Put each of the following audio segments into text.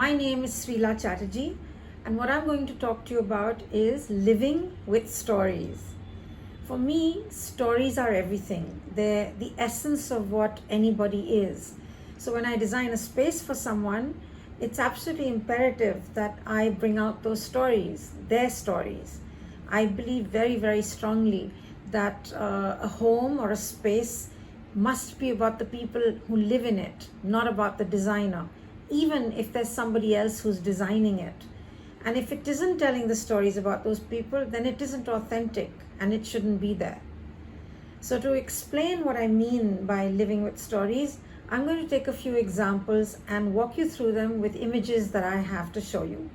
My name is Srila Chatterjee, and what I'm going to talk to you about is living with stories. For me, stories are everything. They're the essence of what anybody is. So when I design a space for someone, it's absolutely imperative that I bring out those stories, their stories. I believe very, very strongly that a home or a space must be about the people who live in it, not about the designer, even if there's somebody else who's designing it. And if it isn't telling the stories about those people, then it isn't authentic and it shouldn't be there. So to explain what I mean by living with stories, I'm going to take a few examples and walk you through them with images that I have to show you.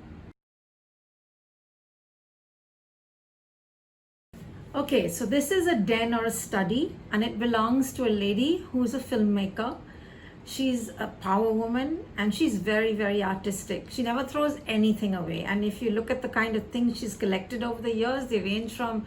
Okay, so this is a den or a study, and it belongs to a lady who's a filmmaker. She's a power woman and she's very, very artistic. She never throws anything away. And if you look at the kind of things she's collected over the years, they range from,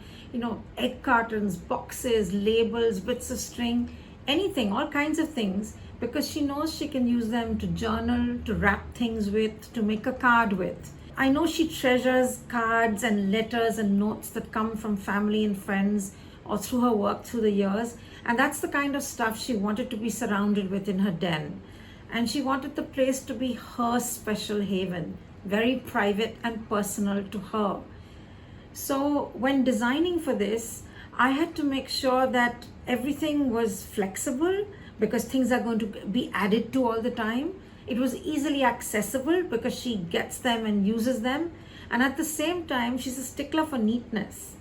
egg cartons, boxes, labels, bits of string, anything, all kinds of things, because she knows she can use them to journal, to wrap things with, to make a card with. I know she treasures cards and letters and notes that come from family and friends or through her work through the years. And that's the kind of stuff she wanted to be surrounded with in her den. And she wanted the place to be her special haven, very private and personal to her. So when designing for this, I had to make sure that everything was flexible because things are going to be added to all the time. It was easily accessible because she gets them and uses them. And at the same time, she's a stickler for neatness.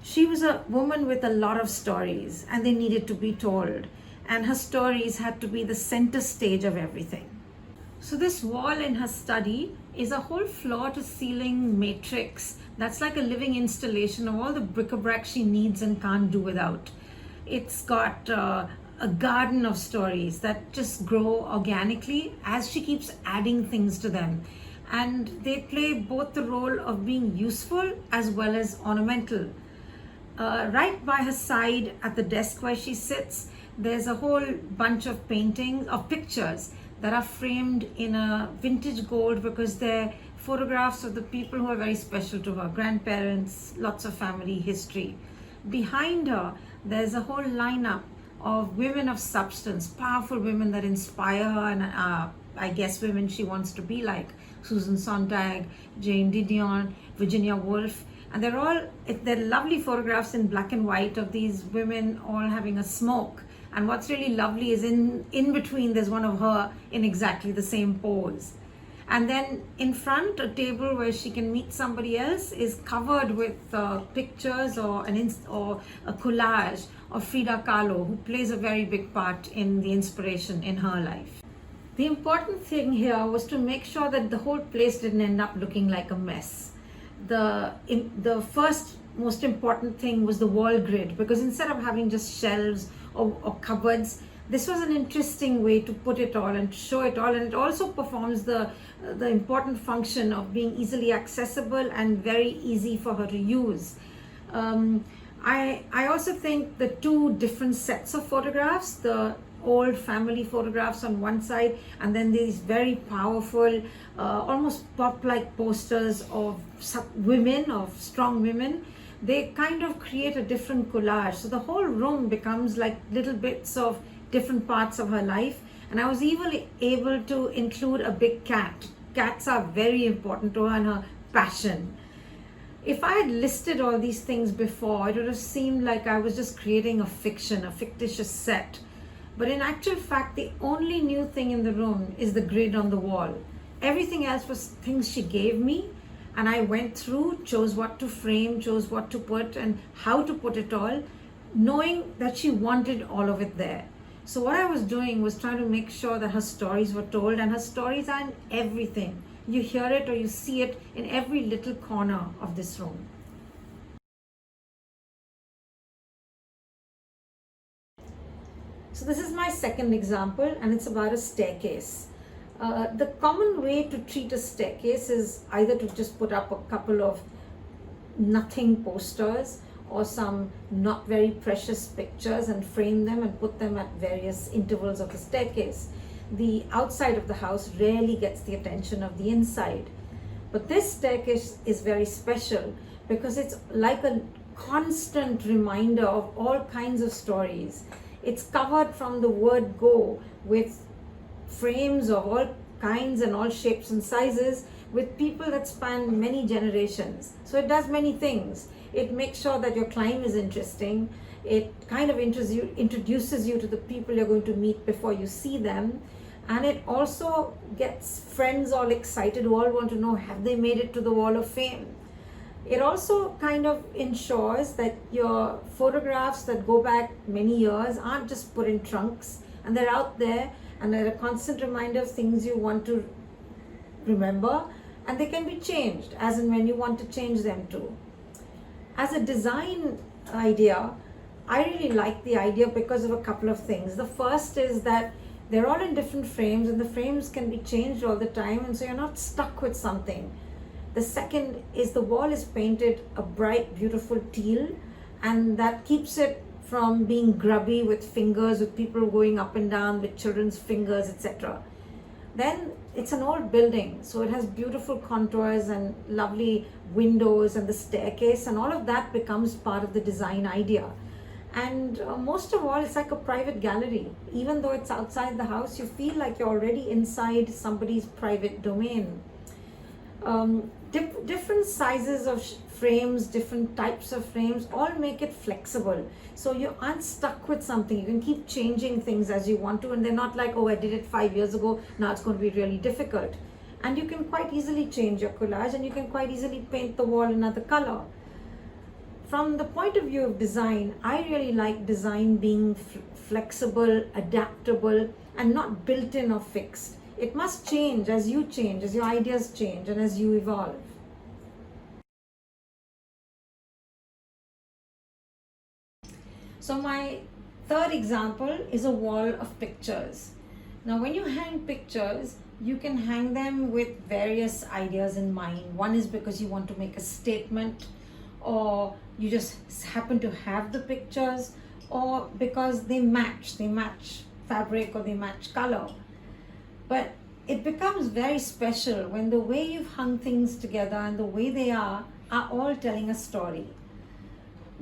She was a woman with a lot of stories and they needed to be told. And her stories had to be the center stage of everything. So this wall in her study is a whole floor to ceiling matrix. That's like a living installation of all the bric-a-brac she needs and can't do without. It's got a garden of stories that just grow organically as she keeps adding things to them. And they play both the role of being useful as well as ornamental. Right by her side at the desk where she sits, there's a whole bunch of paintings, of pictures that are framed in a vintage gold because they're photographs of the people who are very special to her, grandparents, lots of family history. Behind her, there's a whole lineup of women of substance, powerful women that inspire her and I guess women she wants to be like. Susan Sontag, Jane Didion, Virginia Woolf. And they're lovely photographs in black and white of these women all having a smoke. And what's really lovely is in between there's one of her in exactly the same pose. And then in front, a table where she can meet somebody else is covered with pictures or a collage of Frida Kahlo, who plays a very big part in the inspiration in her life. The important thing here was to make sure that the whole place didn't end up looking like a mess. The first most important thing was the wall grid, because instead of having just shelves or cupboards, this was an interesting way to put it all and show it all, and it also performs the important function of being easily accessible and very easy for her to use. I also think the two different sets of photographs, the old family photographs on one side and then these very powerful almost pop-like posters of women, of strong women, they kind of create a different collage. So the whole room becomes like little bits of different parts of her life. And I was even able to include a big cat. Cats are very important to her and her passion. If I had listed all these things before, it would have seemed like I was just creating a fiction, a fictitious set. But in actual fact, the only new thing in the room is the grid on the wall. Everything else was things she gave me, and I went through, chose what to frame, chose what to put and how to put it all, knowing that she wanted all of it there. So what I was doing was trying to make sure that her stories were told, and her stories are in everything. You hear it or you see it in every little corner of this room. So this is my second example, and it's about a staircase. The common way to treat a staircase is either to just put up a couple of nothing posters or some not very precious pictures and frame them and put them at various intervals of the staircase. the outside of the house rarely gets the attention of the inside. But this staircase is very special because it's like a constant reminder of all kinds of stories. It's covered from the word go with frames of all kinds and all shapes and sizes with people that span many generations. So it does many things. It makes sure that your climb is interesting. It kind of introduces you to the people you're going to meet before you see them. And it also gets friends all excited who all want to know, have they made it to the Wall of Fame? It also kind of ensures that your photographs that go back many years aren't just put in trunks, and they're out there and they're a constant reminder of things you want to remember, and they can be changed as and when you want to change them too. As a design idea, I really like the idea because of a couple of things. The first is that they're all in different frames and the frames can be changed all the time, and so you're not stuck with something. The second is the wall is painted a bright, beautiful teal, and that keeps it from being grubby with fingers, with people going up and down with children's fingers, etc. Then it's an old building, so it has beautiful contours and lovely windows and the staircase, and all of that becomes part of the design idea. And most of all, it's like a private gallery. Even though it's outside the house, you feel like you're already inside somebody's private domain. Different sizes of frames, different types of frames, all make it flexible. So you aren't stuck with something. You can keep changing things as you want to, and they're not like, oh, I did it 5 years ago, now it's going to be really difficult. And you can quite easily change your collage, and you can quite easily paint the wall another color. From the point of view of design, I really like design being flexible, adaptable, and not built in or fixed. It must change, as your ideas change, and as you evolve. So my third example is a wall of pictures. Now, when you hang pictures, you can hang them with various ideas in mind. One is because you want to make a statement, or you just happen to have the pictures, or because they match fabric or they match color. But it becomes very special when the way you've hung things together and the way they are all telling a story.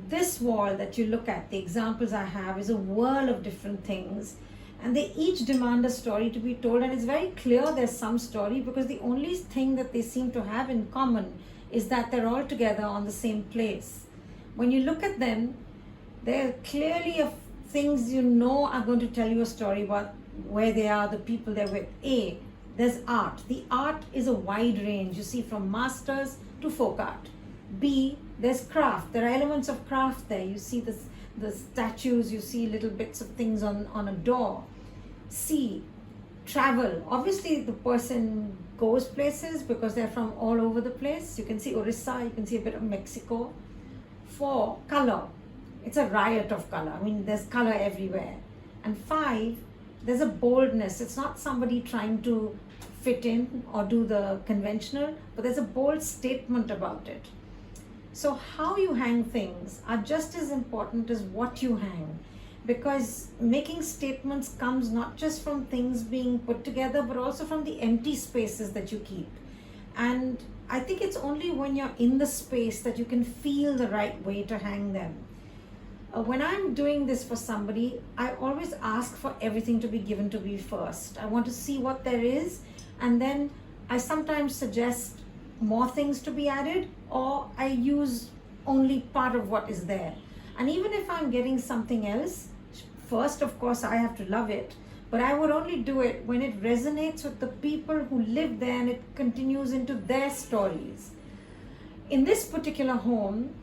This wall that you look at, the examples I have, is a whirl of different things, and they each demand a story to be told, and it's very clear there's some story because the only thing that they seem to have in common is that they're all together on the same place. When you look at them, they're clearly things you know are going to tell you a story about where they are, the people they're with. A, there's art. The art is a wide range. You see from masters to folk art. B, there's craft. There are elements of craft there. You see the statues, you see little bits of things on a door. C, travel. Obviously the person goes places because they're from all over the place. You can see Orissa, you can see a bit of Mexico. 4, color. It's a riot of color. I mean, there's color everywhere. And 5, there's a boldness. It's not somebody trying to fit in or do the conventional, but there's a bold statement about it. So how you hang things are just as important as what you hang, because making statements comes not just from things being put together, but also from the empty spaces that you keep. And I think it's only when you're in the space that you can feel the right way to hang them. When I'm doing this for somebody, I always ask for everything to be given to me first. I want to see what there is, and then I sometimes suggest more things to be added, or I use only part of what is there. And even if I'm getting something else, first, of course, I have to love it, but I would only do it when it resonates with the people who live there and it continues into their stories. In this particular home,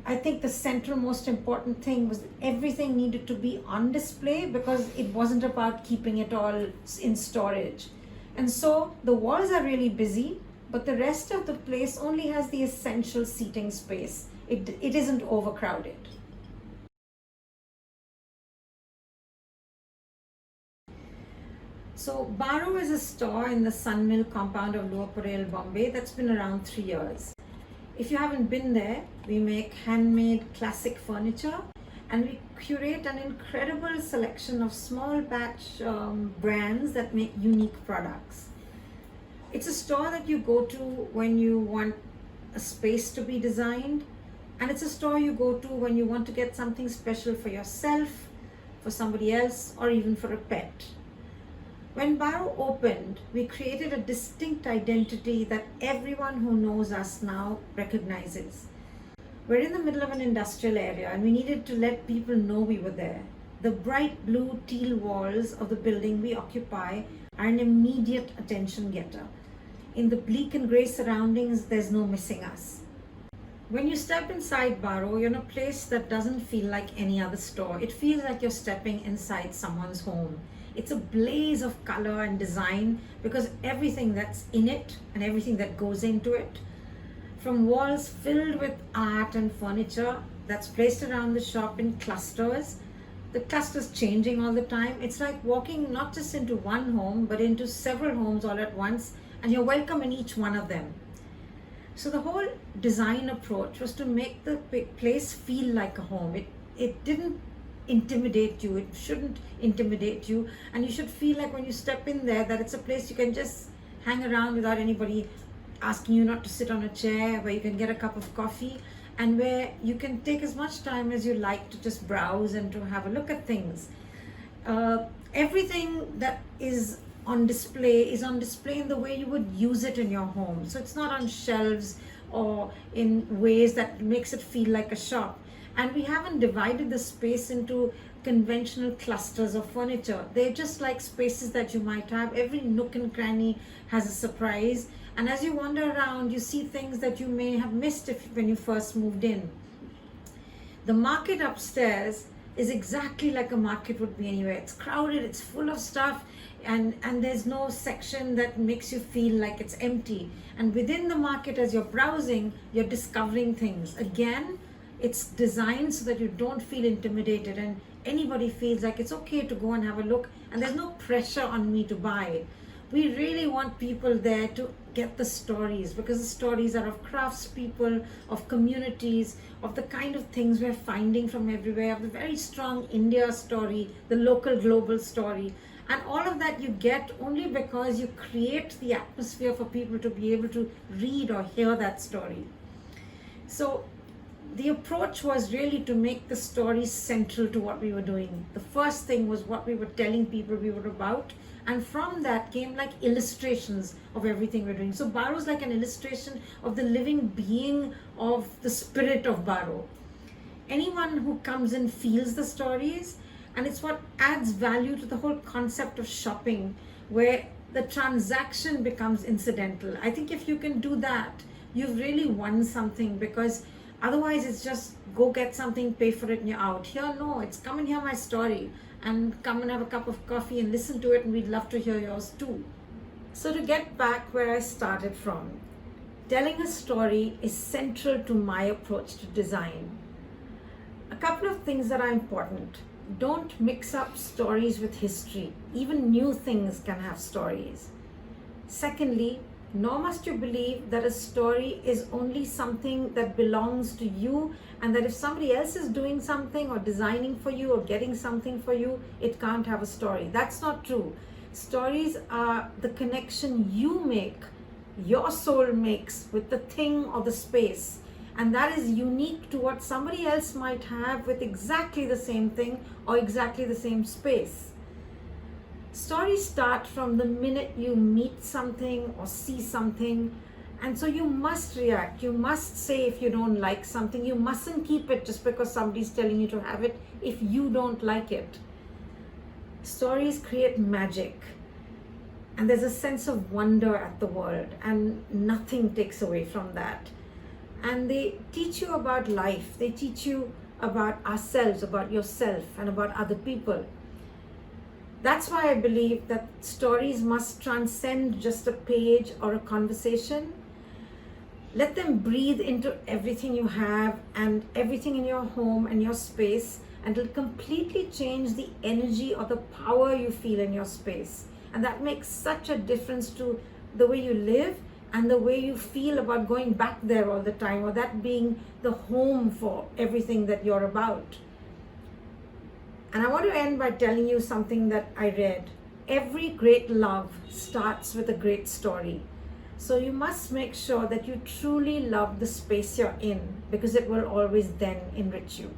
I think the central most important thing was that everything needed to be on display because it wasn't about keeping it all in storage. And so the walls are really busy, but the rest of the place only has the essential seating space. It isn't overcrowded. So BARO is a store in the Sunmill compound of Lower Parel, Bombay that's been around 3 years. If you haven't been there, we make handmade classic furniture and we curate an incredible selection of small batch brands that make unique products. It's a store that you go to when you want a space to be designed, and it's a store you go to when you want to get something special for yourself, for somebody else, or even for a pet. When BARO opened, we created a distinct identity that everyone who knows us now recognizes. We're in the middle of an industrial area and we needed to let people know we were there. The bright blue teal walls of the building we occupy are an immediate attention getter. In the bleak and grey surroundings, there's no missing us. When you step inside BARO, you're in a place that doesn't feel like any other store. It feels like you're stepping inside someone's home. It's a blaze of color and design because everything that's in it and everything that goes into it, from walls filled with art and furniture that's placed around the shop in clusters, the clusters changing all the time. It's like walking not just into one home, but into several homes all at once, and you're welcome in each one of them. So the whole design approach was to make the place feel like a home. It didn't intimidate you, it shouldn't intimidate you, and you should feel like when you step in there that it's a place you can just hang around without anybody asking you not to sit on a chair, where you can get a cup of coffee, and where you can take as much time as you like to just browse and to have a look at things. Everything that is on display in the way you would use it in your home. So it's not on shelves or in ways that makes it feel like a shop. And we haven't divided the space into conventional clusters of furniture. They're just like spaces that you might have. Every nook and cranny has a surprise. And as you wander around, you see things that you may have missed when you first moved in. The market upstairs is exactly like a market would be anywhere. It's crowded, it's full of stuff, and there's no section that makes you feel like it's empty. And within the market, as you're browsing, you're discovering things. Again, it's designed so that you don't feel intimidated and anybody feels like it's okay to go and have a look, and there's no pressure on me to buy. We really want people there to get the stories, because the stories are of craftspeople, of communities, of the kind of things we're finding from everywhere, of the very strong India story, the local global story. And all of that you get only because you create the atmosphere for people to be able to read or hear that story. So the approach was really to make the story central to what we were doing. The first thing was what we were telling people we were about, and from that came like illustrations of everything we're doing. So BARO is like an illustration of the living being of the spirit of BARO. Anyone who comes in feels the stories, and it's what adds value to the whole concept of shopping, where the transaction becomes incidental. I think if you can do that, you've really won something, because otherwise it's just go get something, pay for it, and you're out. Here, no, it's come and hear my story and come and have a cup of coffee and listen to it, and we'd love to hear yours too. So to get back where I started from, telling a story is central to my approach to design. A couple of things that are important. Don't mix up stories with history. Even new things can have stories. Secondly, nor must you believe that a story is only something that belongs to you, and that if somebody else is doing something or designing for you or getting something for you, it can't have a story. That's not true. Stories are the connection you make, your soul makes with the thing or the space. And that is unique to what somebody else might have with exactly the same thing or exactly the same space. Stories start from the minute you meet something or see something, and so you must react. You must say if you don't like something. You mustn't keep it just because somebody's telling you to have it if you don't like it. Stories create magic, and there's a sense of wonder at the world, and nothing takes away from that. And they teach you about life. They teach you about ourselves, about yourself, and about other people. That's why I believe that stories must transcend just a page or a conversation. Let them breathe into everything you have and everything in your home and your space, and it'll completely change the energy or the power you feel in your space. And that makes such a difference to the way you live and the way you feel about going back there all the time, or that being the home for everything that you're about. And I want to end by telling you something that I read. Every great love starts with a great story. So you must make sure that you truly love the space you're in, because it will always then enrich you.